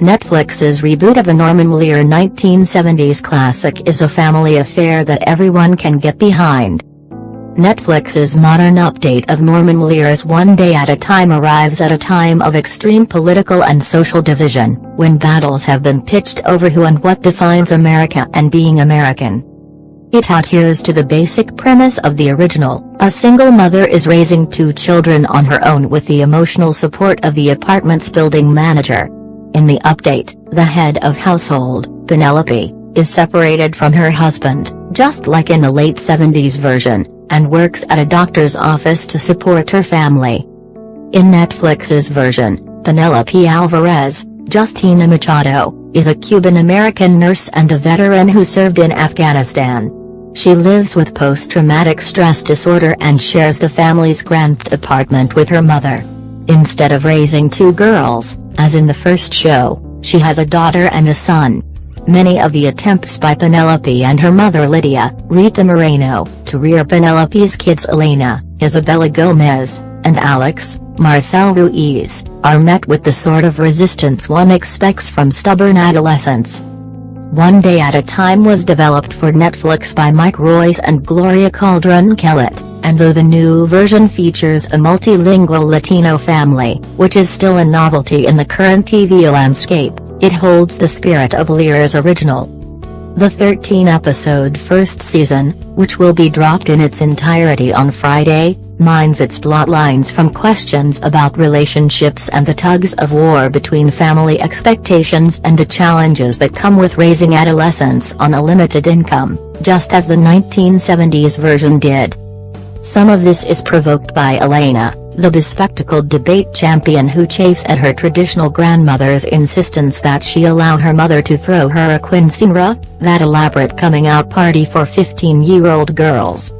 Netflix's reboot of a Norman Lear 1970s classic is a family affair that everyone can get behind. Netflix's modern update of Norman Lear's One Day at a Time arrives at a time of extreme political and social division, when battles have been pitched over who and what defines America and being American. It adheres to the basic premise of the original: a single mother is raising 2 children on her own with the emotional support of the apartment's building manager. In the update, the head of household, Penelope, is separated from her husband, just like in the late 70s version, and works at a doctor's office to support her family. In Netflix's version, Penelope Alvarez, Justina Machado, is a Cuban-American nurse and a veteran who served in Afghanistan. She lives with post-traumatic stress disorder and shares the family's cramped apartment with her mother. Instead of raising 2 girls, as in the first show, she has a daughter and a son. Many of the attempts by Penelope and her mother Lydia, Rita Moreno, to rear Penelope's kids Elena, Isabella Gomez, and Alex, Marcel Ruiz, are met with the sort of resistance one expects from stubborn adolescents. One Day at a Time was developed for Netflix by Mike Royce and Gloria Caldron-Kellett, and though the new version features a multilingual Latino family, which is still a novelty in the current TV landscape, it holds the spirit of Lear's original. The 13-episode first season, which will be dropped in its entirety on Friday, mines its plot lines from questions about relationships and the tugs of war between family expectations and the challenges that come with raising adolescents on a limited income, just as the 1970s version did. Some of this is provoked by Elena, the bespectacled debate champion who chafes at her traditional grandmother's insistence that she allow her mother to throw her a quinceañera, that elaborate coming-out party for 15-year-old girls.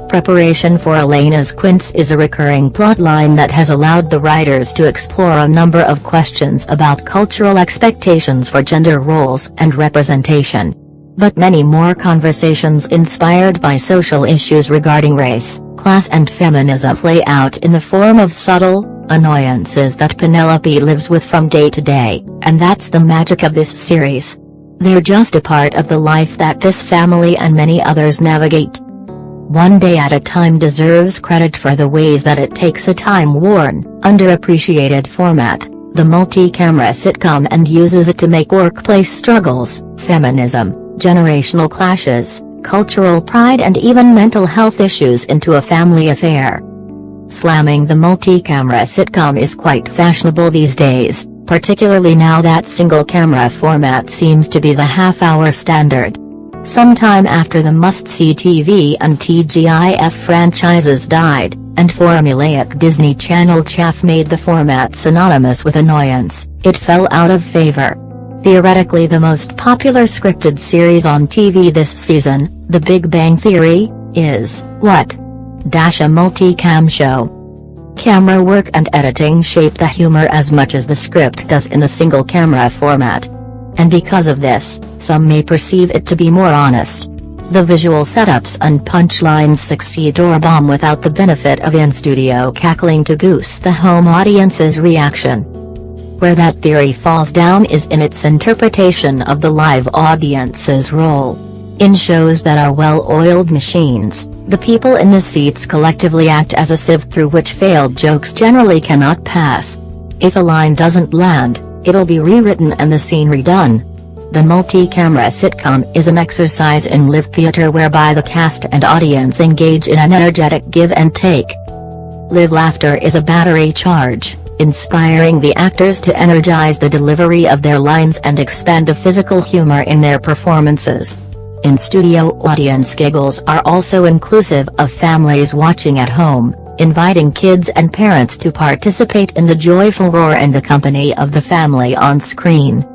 Preparation for Elena's quince is a recurring plotline that has allowed the writers to explore a number of questions about cultural expectations for gender roles and representation. But many more conversations inspired by social issues regarding race, class and feminism play out in the form of subtle annoyances that Penelope lives with from day to day, and that's the magic of this series. They're just a part of the life that this family and many others navigate. One Day at a Time deserves credit for the ways that it takes a time-worn, underappreciated format, the multi-camera sitcom, and uses it to make workplace struggles, feminism, generational clashes, cultural pride and even mental health issues into a family affair. Slamming the multi-camera sitcom is quite fashionable these days, particularly now that single-camera format seems to be the half-hour standard. Sometime after the must-see TV and TGIF franchises died, and formulaic Disney Channel chaff made the format synonymous with annoyance, it fell out of favor. Theoretically the most popular scripted series on TV this season, The Big Bang Theory, is, a multi-cam show. Camera work and editing shape the humor as much as the script does in the single-camera format. And because of this, some may perceive it to be more honest. The visual setups and punchlines succeed or bomb without the benefit of in-studio cackling to goose the home audience's reaction. Where that theory falls down is in its interpretation of the live audience's role. In shows that are well-oiled machines, the people in the seats collectively act as a sieve through which failed jokes generally cannot pass. If a line doesn't land, it'll be rewritten and the scene redone. The multi-camera sitcom is an exercise in live theater whereby the cast and audience engage in an energetic give and take. Live laughter is a battery charge, inspiring the actors to energize the delivery of their lines and expand the physical humor in their performances. In-studio audience giggles are also inclusive of families watching at home, inviting kids and parents to participate in the joyful roar and the company of the family on screen.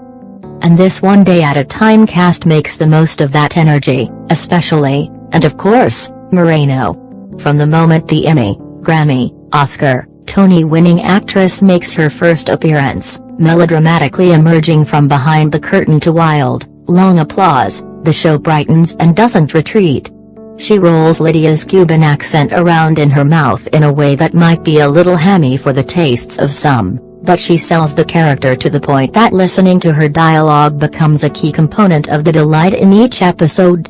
And this One Day at a Time cast makes the most of that energy, especially, and of course, Moreno. From the moment the Emmy, Grammy, Oscar, Tony-winning actress makes her first appearance, melodramatically emerging from behind the curtain to wild, long applause, the show brightens and doesn't retreat. She rolls Lydia's Cuban accent around in her mouth in a way that might be a little hammy for the tastes of some, but she sells the character to the point that listening to her dialogue becomes a key component of the delight in each episode.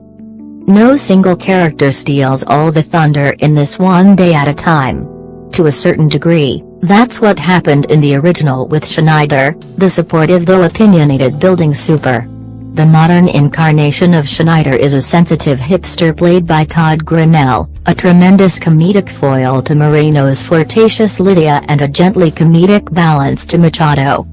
No single character steals all the thunder in this One Day at a Time. To a certain degree, that's what happened in the original with Schneider, the supportive though opinionated building super. The modern incarnation of Schneider is a sensitive hipster played by Todd Grinnell, a tremendous comedic foil to Moreno's flirtatious Lydia and a gently comedic balance to Machado.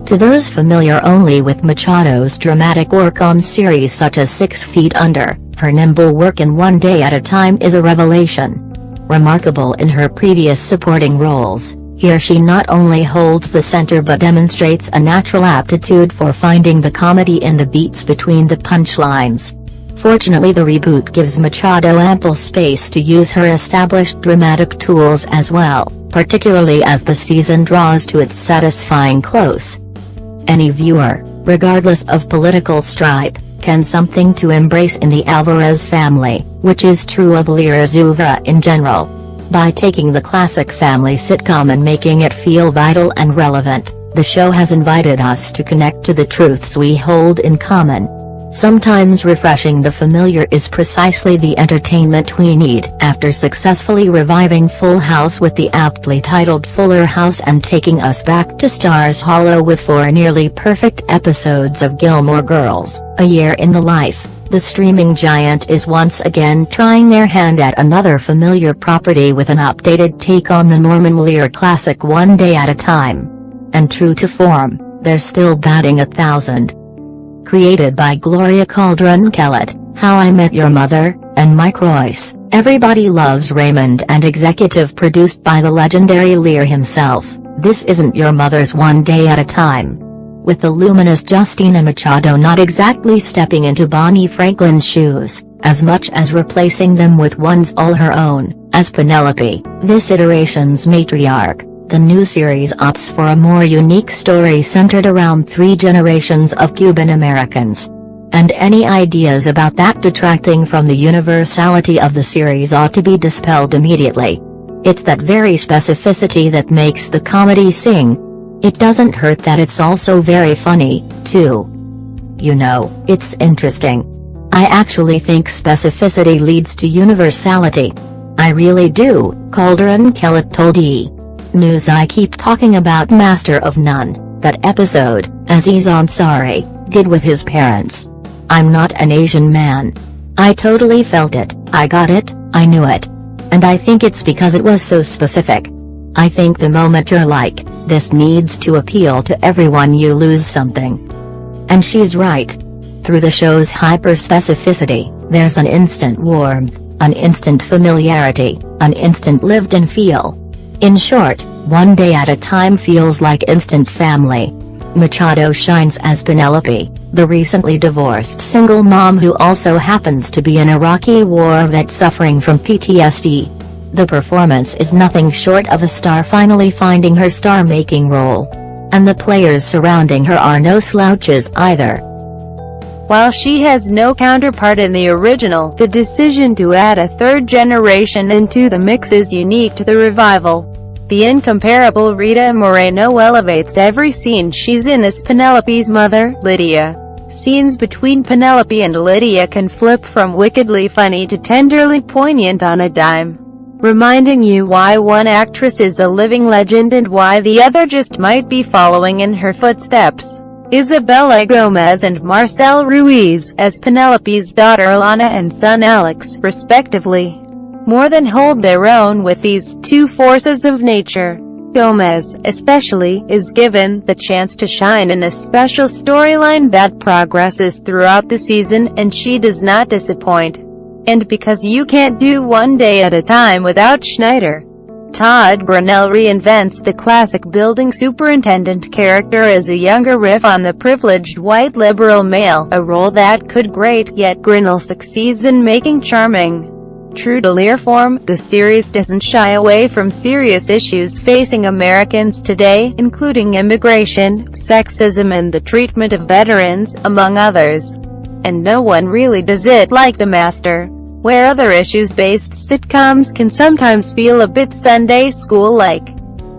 To those familiar only with Machado's dramatic work on series such as 6 Feet Under, her nimble work in One Day at a Time is a revelation. Remarkable in her previous supporting roles, here she not only holds the center but demonstrates a natural aptitude for finding the comedy in the beats between the punchlines. Fortunately, the reboot gives Machado ample space to use her established dramatic tools as well, particularly as the season draws to its satisfying close. Any viewer, regardless of political stripe, can something to embrace in the Alvarez family, which is true of Lear's oeuvre in general. By taking the classic family sitcom and making it feel vital and relevant, the show has invited us to connect to the truths we hold in common. Sometimes refreshing the familiar is precisely the entertainment we need after successfully reviving Full House with the aptly titled Fuller House and taking us back to Stars Hollow with 4 nearly perfect episodes of Gilmore Girls, A Year in the Life. The streaming giant is once again trying their hand at another familiar property with an updated take on the Norman Lear classic One Day at a Time. And true to form, they're still batting 1,000. Created by Gloria Calderon-Kellett, How I Met Your Mother, and Mike Royce, Everybody Loves Raymond and executive produced by the legendary Lear himself, this isn't your mother's One Day at a Time. With the luminous Justina Machado not exactly stepping into Bonnie Franklin's shoes, as much as replacing them with ones all her own, as Penelope, this iteration's matriarch. The new series opts for a more unique story centered around 3 generations of Cuban-Americans. And any ideas about that detracting from the universality of the series ought to be dispelled immediately. It's that very specificity that makes the comedy sing. It doesn't hurt that it's also very funny, too. You know, it's interesting. I actually think specificity leads to universality. I really do, Calderon-Kellett told E! News. I keep talking about Master of None, that episode, Aziz Ansari, did with his parents. I'm not an Asian man. I totally felt it, I got it, I knew it. And I think it's because it was so specific. I think the moment you're like, this needs to appeal to everyone, you lose something. And she's right. Through the show's hyper-specificity, there's an instant warmth, an instant familiarity, an instant lived-in feel. In short, One Day at a Time feels like instant family. Machado shines as Penelope, the recently divorced single mom who also happens to be an Iraqi war vet suffering from PTSD. The performance is nothing short of a star finally finding her star-making role. And the players surrounding her are no slouches either. While she has no counterpart in the original, the decision to add a 3rd generation into the mix is unique to the revival. The incomparable Rita Moreno elevates every scene she's in as Penelope's mother, Lydia. Scenes between Penelope and Lydia can flip from wickedly funny to tenderly poignant on a dime, reminding you why one actress is a living legend and why the other just might be following in her footsteps. Isabella Gomez and Marcel Ruiz, as Penelope's daughter Elena and son Alex, respectively, more than hold their own with these 2 forces of nature. Gomez, especially, is given the chance to shine in a special storyline that progresses throughout the season, and she does not disappoint. And because you can't do One Day at a Time without Schneider, Todd Grinnell reinvents the classic building superintendent character as a younger riff on the privileged white liberal male, a role that could grate, yet Grinnell succeeds in making charming. True to Lear form, the series doesn't shy away from serious issues facing Americans today, including immigration, sexism and the treatment of veterans, among others. And no one really does it like The Master, where other issues-based sitcoms can sometimes feel a bit Sunday school-like.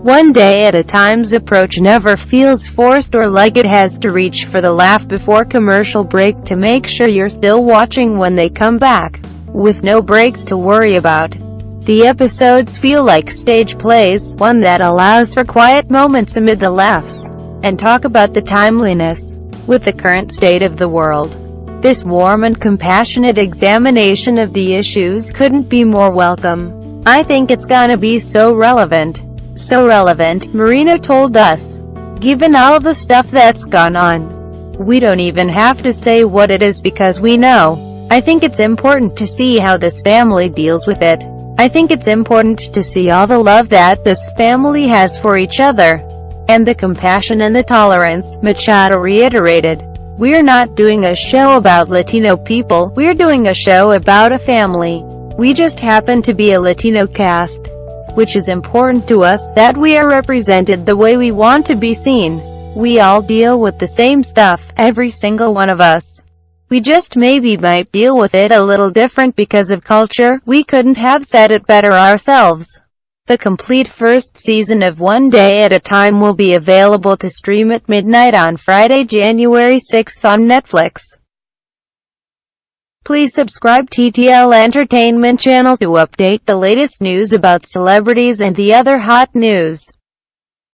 One day at a time's approach never feels forced or like it has to reach for the laugh before commercial break to make sure you're still watching when they come back, with no breaks to worry about. The episodes feel like stage plays, one that allows for quiet moments amid the laughs, and talk about the timeliness with the current state of the world. This warm and compassionate examination of the issues couldn't be more welcome. I think it's gonna be so relevant. So relevant, Moreno told us. Given all the stuff that's gone on, we don't even have to say what it is because we know. I think it's important to see how this family deals with it. I think it's important to see all the love that this family has for each other, and the compassion and the tolerance, Machado reiterated. We're not doing a show about Latino people, we're doing a show about a family. We just happen to be a Latino cast, which is important to us, that we are represented the way we want to be seen. We all deal with the same stuff, every single one of us. We just maybe might deal with it a little different because of culture. We couldn't have said it better ourselves. The complete first season of One Day at a Time will be available to stream at midnight on Friday, January 6th on Netflix. Please subscribe TTL Entertainment channel to update the latest news about celebrities and the other hot news.